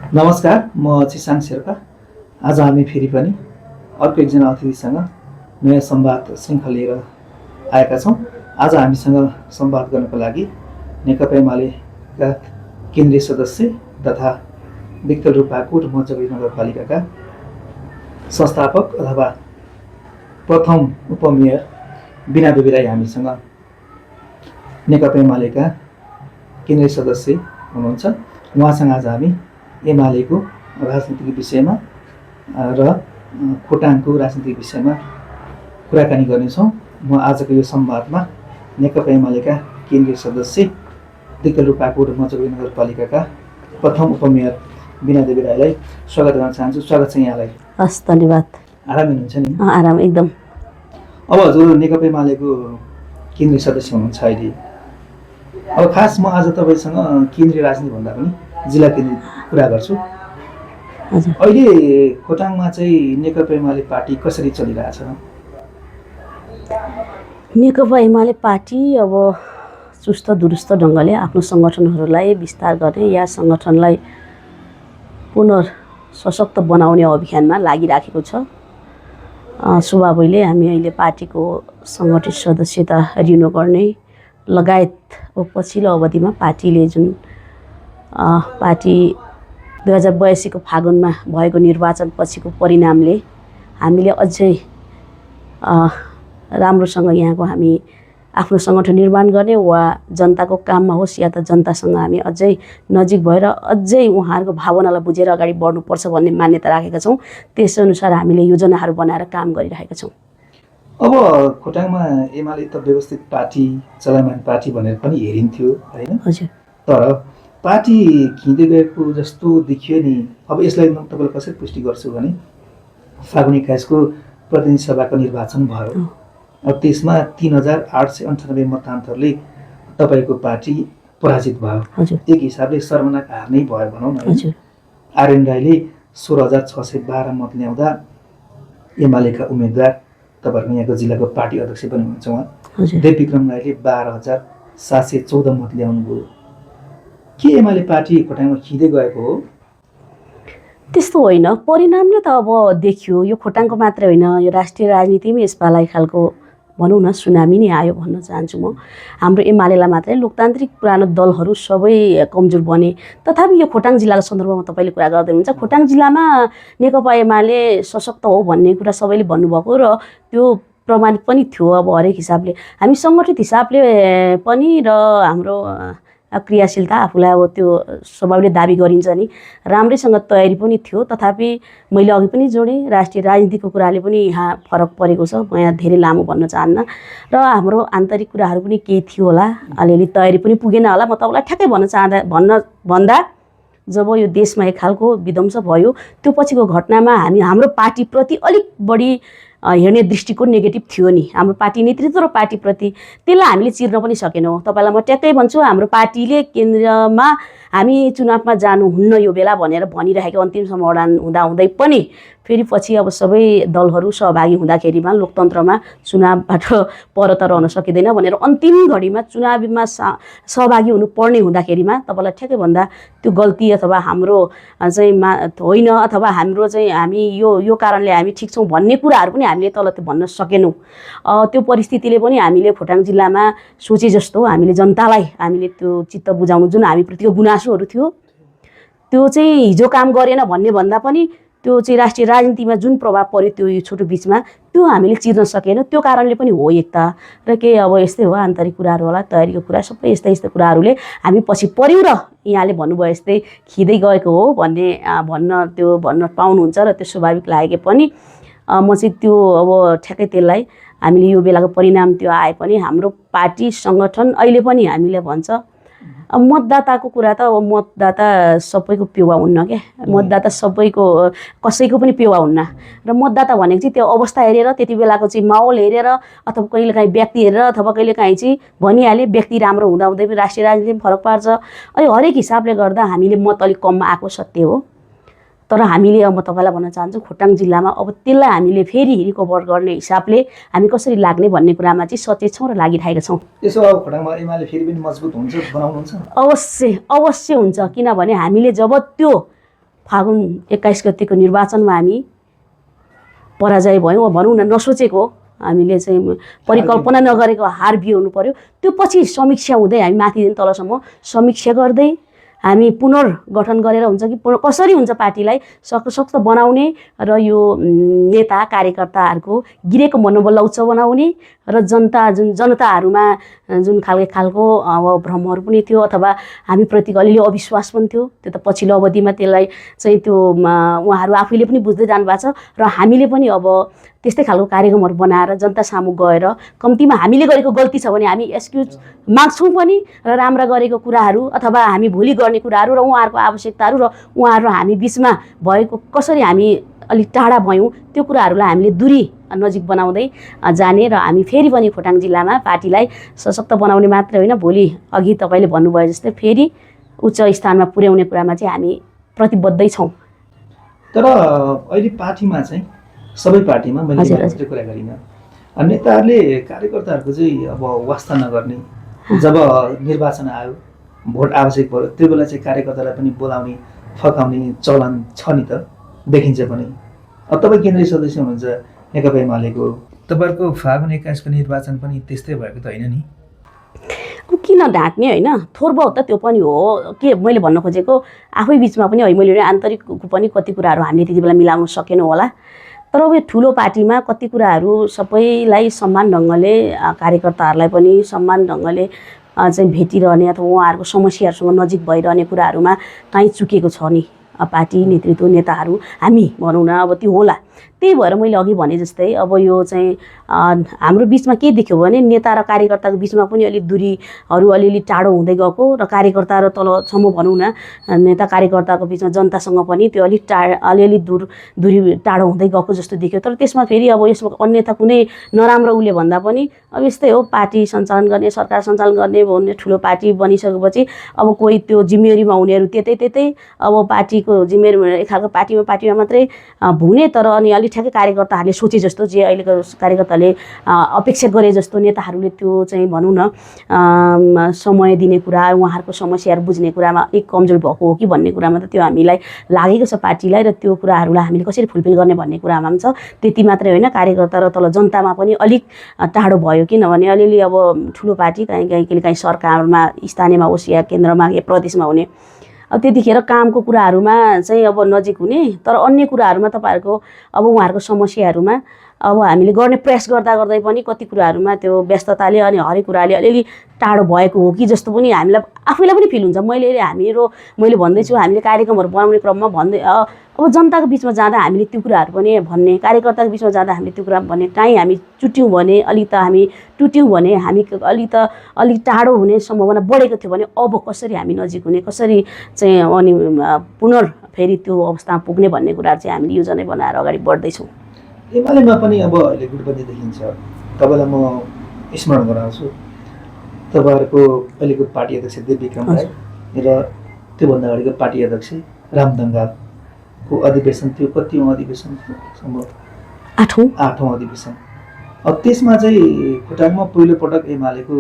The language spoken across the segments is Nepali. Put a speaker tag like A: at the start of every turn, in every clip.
A: नमस्कार, म चिसाङ शेर्पा। आज हामी फेरि पनि अर्को एकजना अतिथिसँग नयाँ संवाद श्रृङ्खला लिएर आएका छौँ। आज हामीसँग संवाद गर्नको लागि नेकपा एमालेका केन्द्रीय सदस्य तथा विक्कल रूपाकोट मजगढी नगरपालिकाका संस्थापक अथवा प्रथम उपमेयर बिना देवी राई हामीसँग नेकपा एमालेका केन्द्रीय सदस्य हुनुहुन्छ। उहाँसँग आज हामी एमालेको राजनीतिक विषयमा र खोटाङको राजनीतिक विषयमा कुराकानी गर्नेछौँ। म आजको यो संवादमा नेकपा एमालेका केन्द्रीय सदस्य विक्कल रूपाकोट मजगढी नगरपालिकाका प्रथम उपमेयर बिना देवी राईलाई स्वागत गर्न चाहन्छु। स्वागत छ यहाँलाई।
B: हस्, धन्यवाद।
A: आराम हुनुहुन्छ नि?
B: आराम एकदम।
A: अब हजुर नेकपा एमालेको केन्द्रीय सदस्य हुनुहुन्छ अहिले। अब खास म आज तपाईँसँग केन्द्रीय राजनीति भन्दा पनि जिल्ला केन्द्रित कुरा गर्छु। अहिले खोटाङमा चाहिँ नेकपा एमाले पार्टी कसरी चलिरहेछ?
B: नेकपा एमाले पार्टी अब चुस्त दुरुस्त ढङ्गले आफ्नो सङ्गठनहरूलाई विस्तार गर्ने या सङ्गठनलाई पुनर्सशक्त बनाउने अभियानमा लागिराखेको छ। स्वभावैले हामी अहिले पार्टीको सङ्गठित सदस्यता रिन्यू गर्ने लगायत पछिल्लो अवधिमा पार्टीले जुन पार्टी 2082 को फागुनमा भएको निर्वाचन पछिको परिणामले हामीले अझै राम्रोसँग यहाँको हामी आफ्नो सङ्गठन निर्माण गर्ने वा जनताको काममा होस् या त जनतासँग हामी अझै नजिक भएर अझै उहाँहरूको भावनालाई बुझेर अगाडि बढ्नुपर्छ भन्ने मान्यता राखेका छौँ। त्यसअनुसार हामीले योजनाहरू बनाएर काम गरिरहेका छौँ।
A: अब खोटाङमा एमाले त व्यवस्थित पार्टी, चलायमान पार्टी भनेर पनि हेरिन्थ्यो होइन?
B: हजुर।
A: तर पार्टी खिँदै गएको जस्तो देखियो नि। अब यसलाई म तपाईँलाई कसरी पुष्टि गर्छु भने फागुन 21 को प्रतिनिधि सभाको निर्वाचन भयो। अब त्यसमा 3898 मतान्तरले तपाईँको पार्टी पराजित भयो। एक हिसाबले सर्वनाक हार नै भयो भनौँ न। आरएन राईले 16612 मत ल्याउँदा एमालेका उम्मेदवार तपाईँहरूको यहाँको जिल्लाको पार्टी अध्यक्ष पनि हुनुहुन्छ उहाँ देवविक्रम राईले 12714 मत ल्याउनु भयो। के एमाले पार्टी खोटाङमा खिँदै गएको हो?
B: त्यस्तो होइन। परिणामले त अब देखियो। यो खोटाङको मात्रै होइन, यो राष्ट्रिय राजनीतिमै यसपालि खालको भनौँ न सुनामी नै आयो भन्न चाहन्छु म। हाम्रो एमालेलाई मात्रै लोकतान्त्रिक पुरानो दलहरू सबै कमजोर बने। तथापि यो खोटाङ जिल्लाको सन्दर्भमा तपाईँले कुरा गर्दै हुनुहुन्छ। खोटाङ जिल्लामा नेकपा एमाले सशक्त हो भन्ने कुरा सबैले भन्नुभएको र त्यो प्रमाणित पनि थियो। अब हरेक हिसाबले हामी सङ्गठित हिसाबले पनि र हाम्रो क्रियाशीलता आफूलाई अब त्यो स्वभावले दाबी गरिन्छ नि राम्रैसँग तयारी पनि थियो। तथापि मैले अघि पनि जोडेँ, राष्ट्रिय राजनीतिको कुराले पनि यहाँ फरक परेको छ। म यहाँ धेरै लामो भन्न चाहन्न र हाम्रो आन्तरिक कुराहरू पनि केही थियो होला, अलिअलि तयारी पनि पुगेन होला। म तपाईँलाई ठ्याक्कै भन्दा जब यो देशमा एक खालको विध्वंस भयो त्यो पछिको घटनामा हाम्रो पार्टीप्रति अलिक बढी हेर्ने दृष्टिकोण नेगेटिभ थियो नि। हाम्रो पार्टी नेतृत्व र पार्टीप्रति त्यसलाई हामीले चिर्न पनि सकेनौँ। तपाईँलाई म ट्याक्कै भन्छु, हाम्रो पार्टीले केन्द्रमा हामी चुनावमा जानुहुन्न यो बेला भनेर भनिरहेको अन्तिम समाधान हुँदाहुँदै पनि फेरि पछि अब सबै दलहरू सहभागी हुँदाखेरिमा लोकतन्त्रमा चुनावबाट परत रहन सकिँदैन भनेर अन्तिम घडीमा चुनावमा सहभागी हुनुपर्ने हुँदाखेरिमा तपाईँलाई ठ्याक्कै भन्दा त्यो गल्ती अथवा हाम्रो चाहिँ होइन अथवा हाम्रो चाहिँ हामी यो कारणले हामी ठिक छौँ भन्ने कुराहरू पनि हामीले तल त्यो भन्न सकेनौँ। त्यो परिस्थितिले पनि हामीले खोटाङ जिल्लामा सोचे जस्तो हामीले जनतालाई हामीले त्यो चित्त बुझाउनु जुन हामीप्रतिको गुनासोहरू थियो त्यो चाहिँ हिजो काम गरेन भन्ने भन्दा पनि त्यो चाहिँ राष्ट्रिय राजनीतिमा जुन प्रभाव पर्यो त्यो यो छोटो बिचमा त्यो हामीले चिर्न सकेनौँ। त्यो कारणले पनि हो एक त। र केही अब यस्तै हो आन्तरिक कुराहरू होला, तयारीको कुरा सबै यस्तै कुराहरूले हामी पछि पर्यौँ र यहाँले भन्नुभयो यस्तै खिँदै गएको हो भन्न पाउनुहुन्छ र त्यो स्वाभाविक लागेको पनि म चाहिँ त्यो अब ठ्याक्कै त्यसलाई हामीले यो बेलाको परिणाम त्यो आए पनि हाम्रो पार्टी सङ्गठन अहिले पनि हामीले भन्छ अब मतदाताको कुरा त अब मतदाता सबैको पेवा हुन्न क्या। मतदाता सबैको कसैको पनि पेवा हुन्न र मतदाता भनेको चाहिँ त्यो अवस्था हेरेर त्यति बेलाको चाहिँ माहौल हेरेर अथवा कहिलेकाहीँ व्यक्ति हेरेर अथवा कहिलेकाहीँ चाहिँ भनिहाले व्यक्ति राम्रो हुँदाहुँदै पनि राष्ट्रिय राजनीतिमा फरक पार्छ। अनि हरेक हिसाबले गर्दा हामीले मत अलिक कम आएको सत्य हो। तर हामीले अब म तपाईँलाई भन्न चाहन्छु खोटाङ जिल्लामा अब त्यसलाई हामीले फेरि रिकभर गर्ने हिसाबले हामी कसरी लाग्ने भन्ने कुरामा चाहिँ सचेत छौँ र लागिरहेका छौँ।
A: यसो अब खोटाङमा एमाले फेरि पनि मजबुत हुन्छ बनाउनुहुन्छ?
B: अवश्य हुन्छ। किनभने हामीले जब त्यो फागुन 21 गतिको निर्वाचनमा हामी पराजय भयौँ, भनौँ न नसोचेको हामीले चाहिँ परिकल्पना नगरेको हार बिहोर्नु पर्यो। त्यो पछि समीक्षा हुँदै हामी माथिदेखि तलसम्म समीक्षा गर्दै हामी पुनर्गठन गरेर हुन्छ कि कसरी हुन्छ पार्टीलाई सशक्त बनाउने र यो नेता कार्यकर्ताहरूको गिरेको मनोबल उच्च बनाउने र जनताहरूमा जुन खालको अब भ्रमहरू पनि थियो अथवा हामीप्रतिको अलिअलि अविश्वास पनि थियो, त्यो त पछिल्लो अवधिमा त्यसलाई चाहिँ त्यो उहाँहरू आफैले पनि बुझ्दै जानुभएको छ र हामीले पनि अब त्यस्तै खालको कार्यक्रमहरू बनाएर जनता सामु गएर कम्तीमा हामीले गरेको गल्ती छ भने हामी एक्सक्युज माग्छौँ पनि र राम्रा गरेको कुराहरू अथवा हामी भोलि गर्ने कुराहरू र उहाँहरूको आवश्यकताहरू र उहाँहरू हामी बिचमा भएको कसरी हामी अलिक टाढा भयौँ त्यो कुराहरूलाई हामीले दूरी नजिक बनाउँदै जाने र हामी फेरि पनि खोटाङ जिल्लामा पार्टीलाई सशक्त बनाउने मात्रै होइन, भोलि अघि तपाईँले भन्नुभयो जस्तै फेरि उच्च स्थानमा पुर्याउने कुरामा चाहिँ हामी प्रतिबद्धै छौँ।
A: तर अहिले पार्टीमा चाहिँ सबै पार्टीमा मैले मात्रै कुरा गरिनँ, नेताहरूले कार्यकर्ताहरूको चाहिँ अब वास्ता नगर्ने, जब निर्वाचन आयो भोट आवश्यक पर्यो त्यो बेला चाहिँ कार्यकर्तालाई पनि बोलाउने फकाउने चलन छ नि त, देखिन्छ पनि। अब तपाईँ केन्द्रीय सदस्य हुनुहुन्छ नेकपा एमालेको, तपाईँहरूको फागुन 21 को निर्वाचन पनि त्यस्तै भएको त होइन नि?
B: किन ढाँट्ने होइन, थोर बहुत त त्यो पनि हो। के मैले भन्न खोजेको आफै बिचमा पनि है मैले आन्तरिक पनि कति कुराहरू हामीले त्यति बेला मिलाउन सकेनौँ होला, तर अब यो ठुलो पार्टीमा कति कुराहरू सबैलाई समान ढङ्गले कार्यकर्ताहरूलाई पनि समान ढङ्गले चाहिँ भेटिरहने अथवा उहाँहरूको समस्याहरूसँग नजिक भइरहने कुराहरूमा काहीँ चुकेको छ नि पार्टी नेतृत्व नेताहरू हामी भनौँ न। अब त्यो होला, त्यही भएर मैले अघि भने जस्तै अब यो चाहिँ हाम्रो बिचमा के देख्यो भने नेता र कार्यकर्ताको बिचमा पनि अलिक दूरीहरू अलिअलि टाढो हुँदै गएको र कार्यकर्ता र तलसम्म भनौँ न नेता कार्यकर्ताको बिचमा जनतासँग पनि त्यो अलिक अलिअलि दूरी टाढो हुँदै गएको जस्तो देख्यो। तर त्यसमा फेरि अब यसमा अन्यथा कुनै नराम्रो उसले भन्दा पनि अब यस्तै हो, पार्टी सञ्चालन गर्ने सरकार सञ्चालन गर्ने भन्ने ठुलो पार्टी बनिसकेपछि अब कोही त्यो जिम्मेवारीमा हुनेहरू त्यतै अब पार्टीको जिम्मेवारी एक खालको पार्टीमा मात्रै हुने, तर अनि अलिक ठ्याक्कै कार्यकर्ताहरूले सोचे जस्तो जे अहिलेको कार्यकर्ताले अपेक्षा गरे जस्तो नेताहरूले त्यो चाहिँ भनौँ न समय दिने कुरा उहाँहरूको समस्याहरू बुझ्ने कुरामा अलिक कमजोर भएको हो कि भन्ने कुरामा त त्यो हामीलाई लागेको छ पार्टीलाई, र त्यो कुराहरूलाई हामीले कसरी फुलफिल गर्ने भन्ने कुरामा पनि छ। त्यति मात्रै होइन, कार्यकर्ता र तल जनतामा पनि अलिक टाढो भयो, किनभने अलिअलि अब ठुलो पार्टी काहीँ सरकारमा स्थानीयमा होस् या केन्द्रमा या प्रदेशमा हुने, अब त्यतिखेर कामको कुराहरूमा चाहिँ अब नजिक हुने, तर अन्य कुराहरूमा तपाईँहरूको अब उहाँहरूको समस्याहरूमा अब हामीले गर्ने प्रयास गर्दै पनि कति कुराहरूमा त्यो व्यस्तताले अनि हरेक कुराले अलिअलि टाढो भएको हो कि जस्तो पनि हामीलाई आफैलाई पनि फिल हुन्छ। मैले भन्दैछु हामीले कार्यक्रमहरू बनाउने क्रममा भन्दै अब जनताको बिचमा जाँदा हामीले त्यो कुराहरू पनि भन्ने, कार्यकर्ताको बिचमा जाँदा हामीले त्यो कुरा भन्ने, काहीँ हामी चुट्यौँ भने अलिक त हामी टुट्यौँ भने हामी अलिक टाढो हुने सम्भावना बढेको थियो भने अब कसरी हामी नजिक हुने, कसरी चाहिँ अनि फेरि त्यो अवस्थामा पुग्ने भन्ने कुराहरू चाहिँ हामीले योजना बनाएर अगाडि बढ्दैछौँ।
A: एमालेमा पनि अब अहिले गुटबन्दी देखिन्छ। तपाईँलाई म स्मरण गराउँछु, तपाईँहरूको अहिलेको पार्टी अध्यक्ष देवविक्रम राई र त्योभन्दा अगाडिको पार्टी अध्यक्ष रामदङ्गालको अधिवेशन थियो। कतिौँ अधिवेशन थियो? आठौँ अधिवेशन। अब त्यसमा चाहिँ खोटाङमा पहिलोपटक एमालेको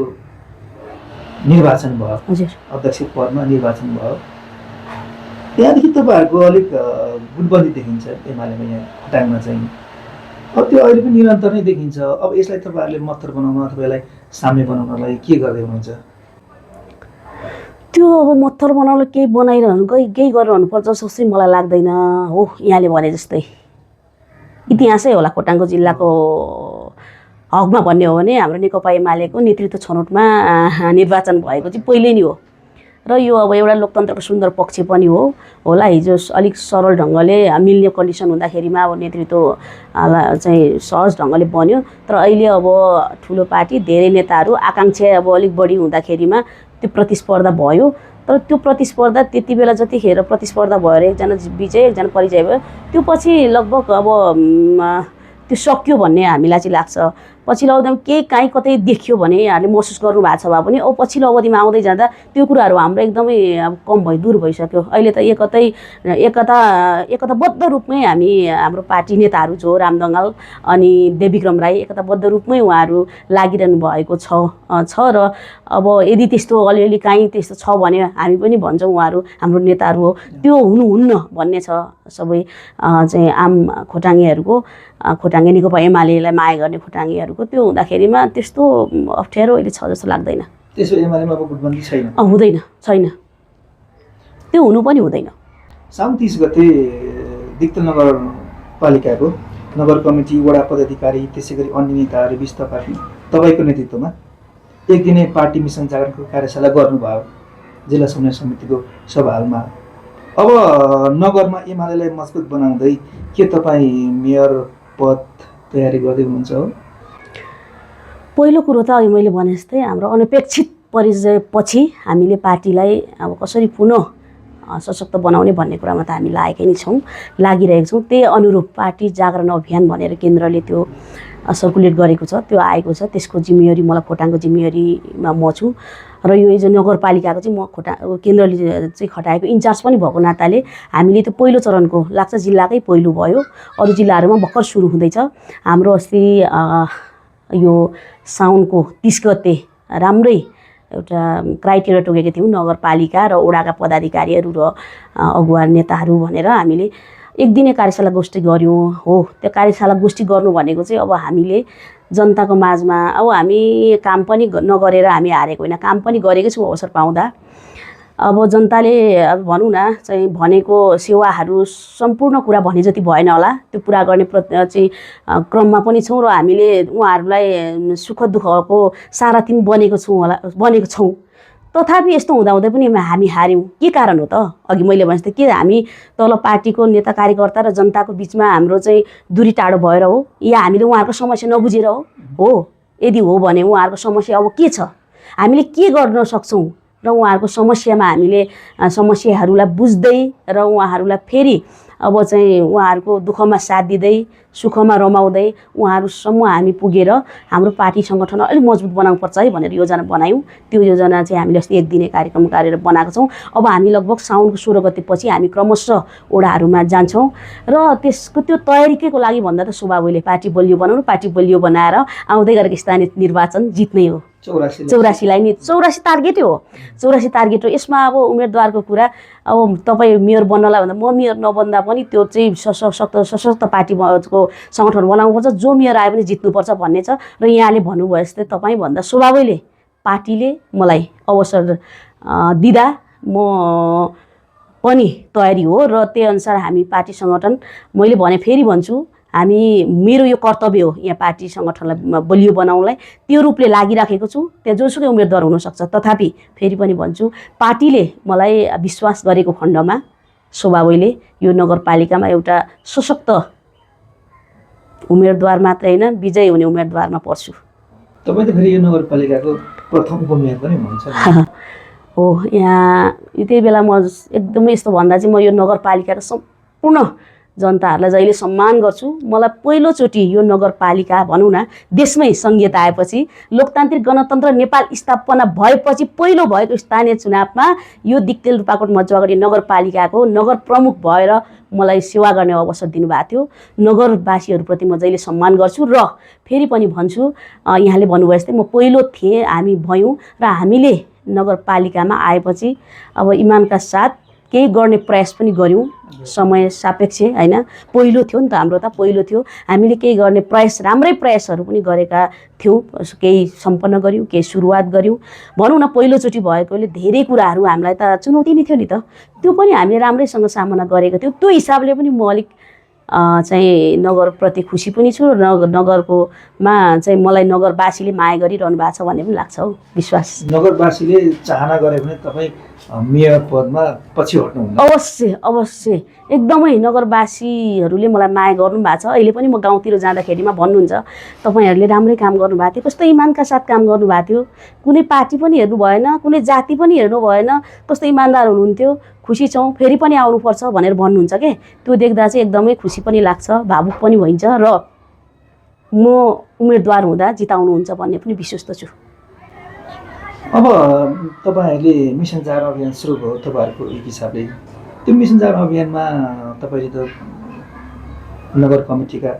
A: निर्वाचन भयो, अध्यक्ष पदमा निर्वाचन भयो। त्यहाँदेखि तपाईँहरूको अलिक गुटबन्दी देखिन्छ एमालेमा यहाँ खोटाङमा चाहिँ। अब त्यो अहिले पनि निरन्तर नै देखिन्छ। अब यसलाई तपाईँहरूले मत्तर बनाउन अथवा यसलाई साम्य बनाउनलाई के गर्दै हुनुहुन्छ?
B: त्यो अब मत्तर बनाउन केही केही गरिरहनु पर्छ जस्तो चाहिँ मलाई लाग्दैन हो। यहाँले भने जस्तै इतिहासै होला खोटाङको जिल्लाको हकमा भन्ने हो भने हाम्रो नेकपा एमालेको नेतृत्व छनौटमा निर्वाचन भएको चाहिँ पहिल्यै नै हो, र यो अब एउटा लोकतन्त्रको सुन्दर पक्ष पनि होला। हिजो अलिक सरल ढङ्गले मिल्ने कन्डिसन हुँदाखेरिमा अब नेतृत्व चाहिँ सहज ढङ्गले बन्यो, तर अहिले अब ठुलो पार्टी धेरै नेताहरू आकाङ्क्षा अब अलिक बढी हुँदाखेरिमा त्यो प्रतिस्पर्धा भयो। तर त्यो प्रतिस्पर्धा त्यति बेला जतिखेर प्रतिस्पर्धा भएर एकजना विजय एकजना परिचय भयो, त्यो पछि लगभग अब त्यो सक्यो भन्ने हामीलाई चाहिँ लाग्छ। पछिल्लो अवधिमा केही काहीँ कतै देखियो भने यहाँहरूले महसुस गर्नु भएको छ भए पनि अब पछिल्लो अवधिमा आउँदै जाँदा त्यो कुराहरू हाम्रो एकदमै अब कम दूर भइसक्यो। अहिले त एकताबद्ध रूपमै हामी हाम्रो पार्टी नेताहरू जो रामदङ्गाल अनि देवविक्रम राई एकताबद्ध रूपमै उहाँहरू लागिरहनु भएको छ र अब यदि त्यस्तो अलिअलि काहीँ त्यस्तो छ भने हामी पनि भन्छौँ उहाँहरू हाम्रो नेताहरू हो, त्यो हुनुहुन्न भन्ने छ सबै चाहिँ आम खोटाङेहरूको, खोटाङे नेकपा एमालेलाई माया गर्ने खोटाङेहरूको। त्यो हुँदाखेरिमा त्यस्तो अप्ठ्यारो अहिले छ जस्तो लाग्दैन।
A: त्यसो एमालेमा अब गुटबन्दी छैन?
B: हुँदैन, छैन, त्यो हुनु पनि हुँदैन।
A: साउन 30 गते दिक्तेल नगरपालिकाको नगर कमिटी, वडा पदाधिकारी, त्यसै गरी अन्य नेताहरू 20 तपाईँको नेतृत्वमा एक दिने पार्टी मिसन जागरणको कार्यशाला गर्नुभयो जिल्ला समन्वय समितिको सभा हालमा। अब नगरमा एमालेलाई मजबुत बनाउँदै के तपाईँ मेयर पद तयारी गर्दै हुनुहुन्छ हो?
B: पहिलो कुरो त अघि मैले भने जस्तै हाम्रो अनपेक्षित परिचयपछि हामीले पार्टीलाई अब कसरी पुनः सशक्त बनाउने भन्ने कुरामा त हामी लागेकै नै छौँ, लागिरहेको छौँ। त्यही अनुरूप पार्टी जागरण अभियान भनेर केन्द्रले त्यो सर्कुलेट गरेको छ, त्यो आएको छ। त्यसको जिम्मेवारी मलाई खोटाङको जिम्मेवारीमा म छु र यो जो नगरपालिकाको चाहिँ म केन्द्रले चाहिँ खटाएको इन्चार्ज पनि भएको नाताले हामीले त्यो पहिलो चरणको लाग्छ जिल्लाकै पहिलो भयो, अरू जिल्लाहरूमा भर्खर सुरु हुँदैछ। हाम्रो अस्ति यो साउनको 30 गते राम्रै एउटा क्राइटेरिया तोकेको थियौँ नगरपालिका र वडाका पदाधिकारीहरू र अगुवा नेताहरू भनेर हामीले एक दिने कार्यशाला गोष्ठी गऱ्यौँ हो। त्यो कार्यशाला गोष्ठी गर्नु भनेको चाहिँ अब हामीले जनताको माझमा अब हामी काम पनि नगरेर हामी हारेको होइन, काम पनि गरेकै छौँ अवसर पाउँदा। अब जनताले अब भनौँ न चाहिँ भनेको सेवाहरू सम्पूर्ण कुरा भने जति भएन होला, त्यो पुरा गर्ने चाहिँ क्रममा पनि छौँ र हामीले उहाँहरूलाई सुख दुःखको सारथी बनेको छौँ। तथापि यस्तो हुँदाहुँदै पनि हामी हार्यौँ, के कारण हो त? अघि मैले भने जस्तै के हामी तल पार्टीको नेता कार्यकर्ता र जनताको बिचमा हाम्रो चाहिँ दूरी टाढो भएर हो, या हामीले उहाँहरूको समस्या नबुझेर हो? यदि हो भने उहाँहरूको समस्या अब के छ, हामीले के गर्न सक्छौँ र उहाँहरूको समस्यामा हामीले समस्याहरूलाई बुझ्दै र उहाँहरूलाई फेरि अब चाहिँ उहाँहरूको दुःखमा साथ दिँदै सुखमा रमाउँदै उहाँहरूसम्म हामी पुगेर हाम्रो पार्टी सङ्गठन अलिक मजबुत बनाउनुपर्छ है भनेर योजना बनायौँ। त्यो योजना चाहिँ हामीले अस्ति एक दिने कार्यक्रम गरेर बनाएको छौँ। अब हामी लगभग साउनको 16 गतेपछि हामी क्रमशः वडाहरूमा जान्छौँ र त्यसको त्यो तयारीको लागि भन्दा त स्वभावले पार्टी बलियो बनाउनु, पार्टी बलियो बनाएर आउँदै गरेको स्थानीय निर्वाचन जित्नै हो। 84लाई नि 84 टार्गेटै हो, 84 टार्गेट हो। यसमा अब उम्मेदवारको कुरा अब तपाईँ मेयर बन्नलाई भन्दा म मेयर नबन्दा पनि त्यो चाहिँ सशक्त पार्टीको सङ्गठन बनाउनुपर्छ, जो मेयर आए पनि जित्नुपर्छ भन्ने छ। र यहाँले भन्नुभयो जस्तै तपाईँ भन्दा स्वभावैले पार्टीले मलाई अवसर दिँदा म पनि तयारी हो र त्यही अनुसार हामी पार्टी सङ्गठन मैले भने फेरि भन्छु हामी मेरो यो कर्तव्य हो यहाँ पार्टी सङ्गठनलाई बलियो बनाउनलाई त्यो रूपले लागिराखेको छु। त्यहाँ जोसुकै उम्मेदवार हुनसक्छ, तथापि फेरि पनि भन्छु पार्टीले मलाई विश्वास गरेको खण्डमा स्वभावैले यो नगरपालिकामा एउटा सशक्त उम्मेदवार मात्र होइन विजय हुने उम्मेदवारमा पर्छु।
A: तपाईँ त फेरि यो नगरपालिकाको प्रथम उपमेयर पनि हुनुहुन्छ
B: हो। यहाँ त्यही बेला म एकदमै यस्तो भन्दा चाहिँ म यो नगरपालिकाको सम्पूर्ण जनताहरूलाई जहिले सम्मान गर्छु। मलाई पहिलोचोटि यो नगरपालिका भनौँ न देशमै सङ्घीयता आएपछि लोकतान्त्रिक गणतन्त्र नेपाल स्थापना भएपछि पहिलो भएको स्थानीय चुनावमा यो दिक्तेल रूपाकोट मजुवागढी नगरपालिकाको नगर प्रमुख भएर मलाई सेवा गर्ने अवसर दिनुभएको थियो। नगरवासीहरूप्रति म जहिले सम्मान गर्छु र फेरि पनि भन्छु यहाँले भन्नुभयो जस्तै म पहिलो थिएँ, हामी भयौँ र हामीले नगरपालिकामा आएपछि अब इमानका साथ केही गर्ने प्रयास पनि गऱ्यौँ। समय सापेक्ष होइन, पहिलो थियो नि त हाम्रो, त पहिलो थियो। हामीले केही गर्ने प्रयास राम्रै प्रयासहरू पनि गरेका थियौँ, केही सम्पन्न गऱ्यौँ, केही सुरुवात गऱ्यौँ। भनौँ न पहिलोचोटि भएकोले धेरै कुराहरू हामीलाई त चुनौती नै थियो नि त, त्यो पनि हामीले राम्रैसँग सामना गरेको थियौँ। त्यो हिसाबले पनि म अलिक चाहिँ नगरप्रति खुसी पनि छु र नगरकोमा चाहिँ मलाई नगरवासीले माया गरिरहनु भएको छ भन्ने पनि लाग्छ हौ, विश्वास।
A: नगरवासीले चाहना गरे भने तपाईँ मेयर पदमा पछि हट्नुहुन्न?
B: अवश्य अवश्य, एकदमै नगरवासीहरूले मलाई माया गर्नुभएको छ। अहिले पनि म गाउँतिर जाँदाखेरिमा भन्नुहुन्छ तपाईँहरूले राम्रै काम गर्नुभएको थियो, कस्तो इमानका साथ काम गर्नुभएको थियो, कुनै पार्टी पनि हेर्नु भएन, कुनै जाति पनि हेर्नु भएन, कस्तो इमान्दार हुनुहुन्थ्यो, खुसी छौँ, फेरि पनि आउनुपर्छ भनेर भन्नुहुन्छ के। त्यो देख्दा चाहिँ एकदमै खुसी पनि लाग्छ, भावुक पनि भइन्छ र म उम्मेदवार हुँदा जिताउनुहुन्छ भन्ने पनि विश्वस्त छु।
A: अब तपाईँहरूले मिसन 4 अभियान सुरु भयो तपाईँहरूको एक हिसाबले। त्यो मिसन 4 अभियानमा तपाईँले त नगर कमिटीका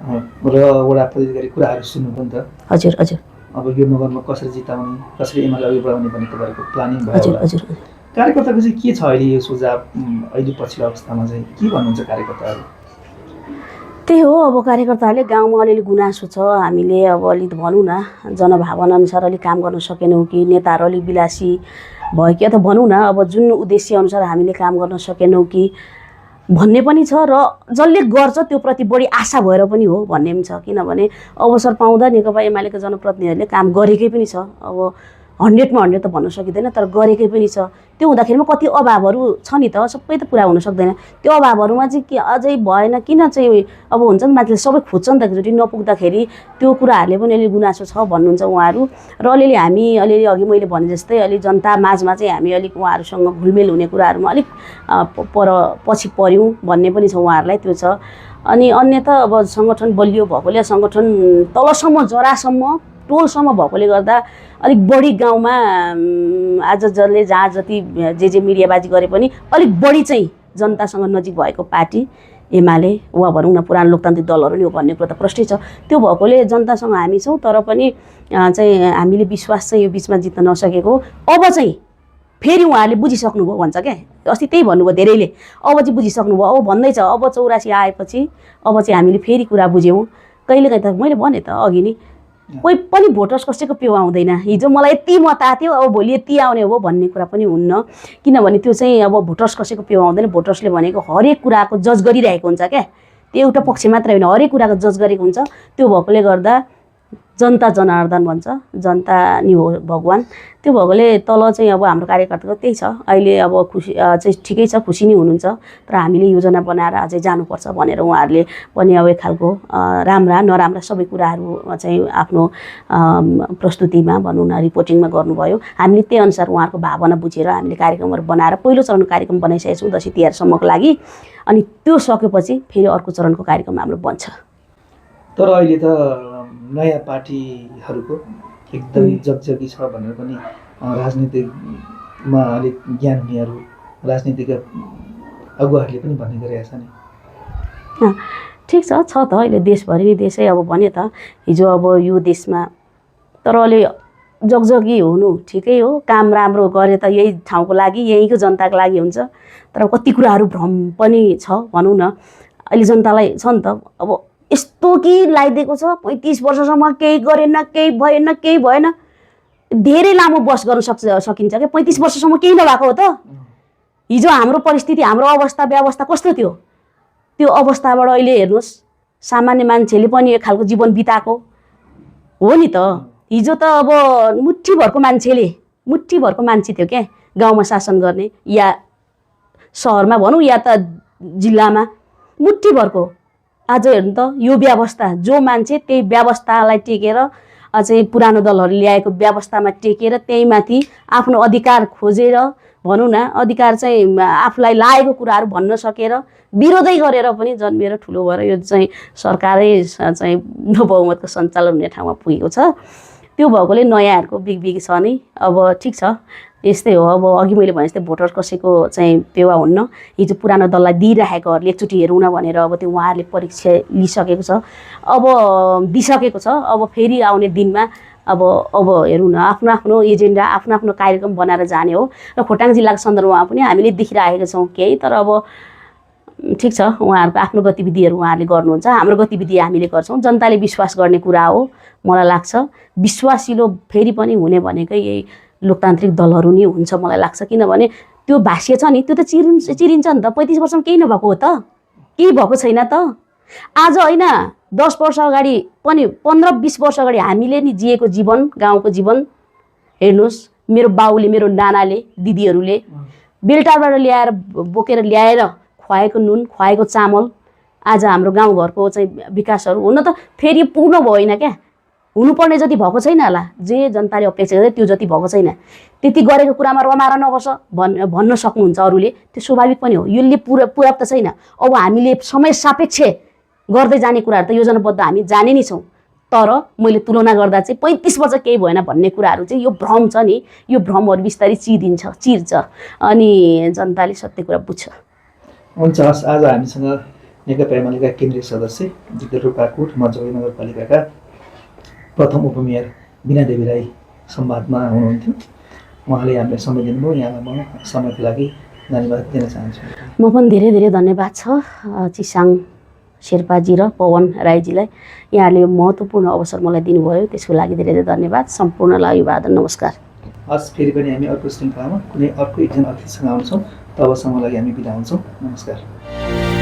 A: र वडा पदाधिकारी कुराहरू सुन्नुभयो नि त।
B: हजुर हजुर।
A: अब यो नगरमा कसरी जिताउने, कसरी एमाले अघि बढाउने भन्ने तपाईँहरूको प्लानिङ भयो
B: हजुर
A: होला।
B: हजुर।
A: कार्यकर्ताको चाहिँ के छ अहिले यो सुझाव, अहिले पछिल्लो अवस्थामा चाहिँ के भन्नुहुन्छ कार्यकर्ताहरू?
B: त्यही हो, अब कार्यकर्ताहरूले गाउँमा अलिअलि गुनासो छ, हामीले अब अलिक भनौँ न जनभावना अनुसार अलिक काम गर्न सकेनौँ कि, नेताहरू अलिक विलासी भयो कि, अथवा भनौँ न अब जुन उद्देश्य अनुसार हामीले काम गर्न सकेनौँ कि भन्ने पनि छ। र जसले गर्छ त्यो प्रति बढी आशा भएर पनि हो भन्ने पनि छ। किनभने अवसर पाउँदा नेकपा एमालेका जनप्रतिनिधिहरूले काम गरेकै पनि छ। अब 100 मा 100 त भन्न सकिँदैन, तर गरेकै पनि छ। त्यो हुँदाखेरिमा कति अभावहरू छ नि त, सबै त पुरा हुन सक्दैन। त्यो अभावहरूमा चाहिँ के अझै भएन किन चाहिँ, अब हुन्छ नि मान्छेले सबै खोज्छ नि त, एकचोटि नपुग्दाखेरि त्यो कुराहरूले पनि अलिअलि गुनासो छ भन्नुहुन्छ उहाँहरू। र अलिअलि हामी अलिअलि अघि मैले भने जस्तै अलि जनता माझमा चाहिँ हामी अलिक उहाँहरूसँग घुलमेल हुने कुराहरूमा अलिक पछि पऱ्यौँ भन्ने पनि छ उहाँहरूलाई, त्यो छ। अनि अन्य त अब सङ्गठन बलियो भएकोले, सङ्गठन तलसम्म जरासम्म टोलसम्म भएकोले गर्दा अलिक बढी गाउँमा आज जसले जहाँ जति जे मिडियाबाजी गरे पनि अलिक बढी चाहिँ जनतासँग नजिक भएको पार्टी एमाले वा भनौँ न पुरानो लोकतान्त्रिक दलहरू नि हो भन्ने कुरो त प्रष्टै छ। त्यो भएकोले जनतासँग हामी छौँ, तर पनि चाहिँ हामीले विश्वास चाहिँ यो बिचमा जित्न नसकेको। अब चाहिँ फेरि उहाँहरूले बुझिसक्नुभयो भन्छ क्या, अस्ति त्यही भन्नुभयो धेरैले, अब चाहिँ बुझिसक्नुभयो। अब भन्दैछ अब 84 आएपछि अब चाहिँ हामीले फेरि कुरा बुझ्यौँ। कहिलेकाहीँ त मैले भने त अघि नि, कोही पनि भोटर्स कसैको पेउ आउँदैन। हिजो मलाई यति मत आएको थियो, अब भोलि यति आउने हो भन्ने कुरा पनि हुन्न। किनभने त्यो चाहिँ अब भोटर्स कसैको पेउ आउँदैन। भोटर्सले भनेको हरेक कुराको जज गरिरहेको हुन्छ क्या, त्यो एउटा पक्ष मात्रै होइन, हरेक कुराको जज गरेको हुन्छ। त्यो भएकोले गर्दा जनता जनार्दन भन्छ, जनता नि हो भगवान्। त्यो भएकोले तल चाहिँ अब हाम्रो कार्यकर्ताको त्यही छ। अहिले अब खुसी चाहिँ ठिकै छ, खुसी नै हुनुहुन्छ, तर हामीले योजना बनाएर अझै जानुपर्छ भनेर उहाँहरूले पनि अब एक खालको राम्रा नराम्रा सबै कुराहरू चाहिँ आफ्नो प्रस्तुतिमा भनौँ न रिपोर्टिङमा गर्नुभयो। हामीले त्यही अनुसार उहाँहरूको भावना बुझेर हामीले कार्यक्रमहरू बनाएर पहिलो चरणको कार्यक्रम बनाइसकेको छौँ दसैँ तिहारसम्मको लागि। अनि त्यो सकेपछि फेरि अर्को चरणको कार्यक्रम हाम्रो बन्छ।
A: तर अहिले त नयाँ पार्टीहरूको एकदमै जगजगी छ भनेर पनि राजनीतिकमा अलिक ज्ञान हुनेहरू, राजनीतिक अगुवाहरूले पनि भन्ने गरिरहेछ नि।
B: ठिक छ त, अहिले देशभरि नै देशै अब भन्यो त हिजो अब यो देशमा, तर अलि जगजगी हुनु ठिकै हो। काम राम्रो गरे त यही ठाउँको लागि, यहीँको जनताको लागि हुन्छ। तर कति कुराहरू भ्रम पनि छ भनौँ न। अहिले जनतालाई छ नि त, अब यस्तो कि लगाइदिएको छ 35 वर्षसम्म केही गरेन, केही भएन। धेरै लामो बस गर्न सकिन्छ क्या, 35 वर्षसम्म केही नभएको हो त। हिजो हाम्रो परिस्थिति, हाम्रो अवस्था व्यवस्था कस्तो थियो, त्यो अवस्थाबाट अहिले हेर्नुहोस् सामान्य मान्छेले पनि एक खालको जीवन बिताएको हो नि त। हिजो त अब मुठ्ठीभरको मान्छे थियो क्या गाउँमा शासन गर्ने, या सहरमा भनौँ या त जिल्लामा मुठ्ठीभरको। आज हेर्नु त यो व्यवस्था, जो मान्छे त्यही व्यवस्थालाई टेकेर चाहिँ पुरानो दलहरूले ल्याएको व्यवस्थामा टेकेर त्यही माथि आफ्नो अधिकार खोजेर भनौँ न, अधिकार चाहिँ आफूलाई लागेको कुराहरू भन्न सकेर विरोधै गरेर पनि जन्मिएर ठुलो भएर यो चाहिँ सरकारै चाहिँ बहुमतको सञ्चालन हुने ठाउँमा पुगेको छ। त्यो भएकोले नयाँहरूको बिग छ नि। अब ठिक छ, यस्तै हो। अब अघि मैले भने जस्तै भोटर कसैको चाहिँ पेवा हुन्न। हिजो पुरानो दललाई दिइराखेकोहरूले एकचोटि हेरौँ न भनेर अब त्यो उहाँहरूले परीक्षा लिइसकेको छ, अब दिइसकेको छ। अब फेरि आउने दिनमा अब हेरौँ न, आफ्नो आफ्नो एजेन्डा, आफ्नो आफ्नो कार्यक्रम बनाएर जाने हो। र खोटाङ जिल्लाको सन्दर्भमा पनि हामीले देखिरहेका छौँ केही, तर अब ठिक छ, उहाँहरूको आफ्नो गतिविधिहरू उहाँहरूले गर्नुहुन्छ, हाम्रो गतिविधि हामीले गर्छौँ। जनताले विश्वास गर्ने कुरा हो मलाई लाग्छ। विश्वासिलो फेरि पनि हुने भनेकै यही लोकतान्त्रिक दलहरू नै हुन्छ मलाई लाग्छ। किनभने त्यो भाष्य छ नि, त्यो त चिरिन्छ नि त। 35 वर्षमा केही नभएको हो त, केही भएको छैन त। आज होइन 10 वर्ष अगाडि पनि 15-20 वर्ष अगाडि हामीले नि जिएको जीवन, गाउँको जीवन हेर्नुहोस्। मेरो बाउले, मेरो नानाले, दिदीहरूले बेलटारबाट ल्याएर बोकेर ल्याएर खुवाएको नुन, खुवाएको चामल आज हाम्रो गाउँघरको चाहिँ विकासहरू हुन त फेरि पूर्ण भएन क्या। हुनुपर्ने जति भएको छैन होला, जे जनताले अपेक्षा गर्छ त्यो जति भएको छैन। त्यति गरेको कुरामा रमाएर नबस्छ भन्न सक्नुहुन्छ अरूले, त्यो स्वाभाविक पनि हो। यसले पूरक त छैन। अब हामीले समय सापेक्ष गर्दै जाने कुराहरू त योजनाबद्ध हामी जाने नै छौँ, तर मैले तुलना गर्दा चाहिँ 35 वर्ष केही भएन भन्ने कुराहरू चाहिँ यो भ्रम छ नि, यो भ्रमहरू बिस्तारै चिर्छ अनि जनताले सत्य कुरा बुझ्छ।
A: हुन्छ, हस्। आज हामीसँग नेकपा एमालेका केन्द्रीय सदस्य दिलरूपा कोट मझौली नगरपालिकाका प्रथम उपमेयर बिना देवी राई संवादमा हुनुहुन्थ्यो। उहाँले हामीलाई समय दिनुभयो। यहाँलाई म समयको लागि धन्यवाद दिन चाहन्छु।
B: म पनि धेरै धेरै धन्यवाद छ चिसाङ शेर्पाजी र पवन राईजीलाई। यहाँले यो महत्त्वपूर्ण अवसर मलाई दिनुभयो, त्यसको लागि धेरै धेरै धन्यवाद। सम्पूर्णलाई अभिवादन, नमस्कार।
A: हस्, फेरि पनि हामी अर्को श्रृङ्खलामा कुनै अर्को एकजना अतिथिसँग आउँछौँ। तबसम्मलाई हामी बिदा हुन्छौँ। नमस्कार।